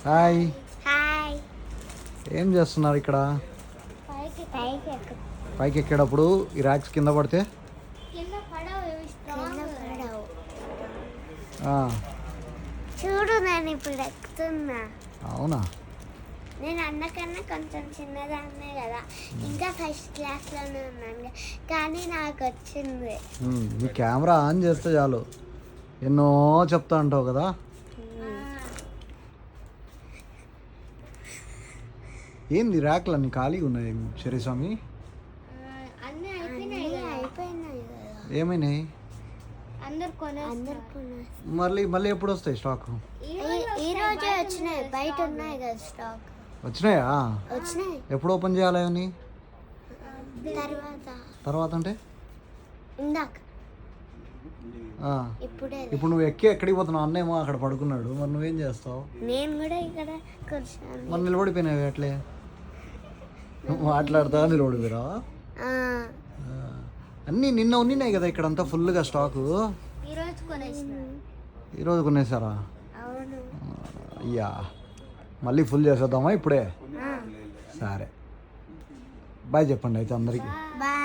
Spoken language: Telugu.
Hi, hi. ఏం చేస్తున్నారు ఇక్కడ? పైకి ఎక్కేటప్పుడు ఈ ర్యాక్స్ కింద పడితే ఆ, చూడు, నేను ఇప్పుడు ఎక్కుతున్నా. అవునా? నేను అన్నకన్నా కొంచెం చిన్నదాన్నే కదా, ఇంకా ఫస్ట్ క్లాస్లోనే ఉన్నాను, కానీ నాకు వచ్చింది. మీ కెమెరా ఆన్ చేస్తే చాలు ఎన్నో చెప్తా అంటావు కదా. ఏంది ర్యాక్లు అన్ని ఖాళీగా ఉన్నాయి చెరీస్వామి? అన్నీ అయిపోయినాయి కదా. ఏమైనాయి? అందరు మళ్ళీ మళ్ళీ ఎప్పుడు వస్తాయి స్టాక్? ఈ రోజే వచ్చినాయి, బయట ఉన్నాయి కదా స్టాక్. వచ్చినాయా? వచ్చినాయి. ఎప్పుడు ఓపెన్ చేయాలి అవన్నీ? తర్వాత అంటే ఇందాక ఆ, ఇప్పుడే. ఇప్పుడు నువ్వు ఎక్కి ఎక్కడికి పోతున్నావు? అన్నేమో అక్కడ పడుకున్నాడు, మరి నువ్వేం చేస్తావు? నేను కూడా ఇక్కడ కూర్చొని. మరి నిలబడిపోయినావు ఎట్లే? మాట్లాడతా నిలబడిపోయిరా? అన్నీ నిన్న ఉన్నాయి కదా ఇక్కడ అంతా ఫుల్గా స్టాకు. ఈరోజు కొనేసారా? అవును. అయ్యా, మళ్ళీ ఫుల్ చేసేద్దామా ఇప్పుడే? సరే, బాయ్ చెప్పండి అయితే అందరికీ. బాయ్.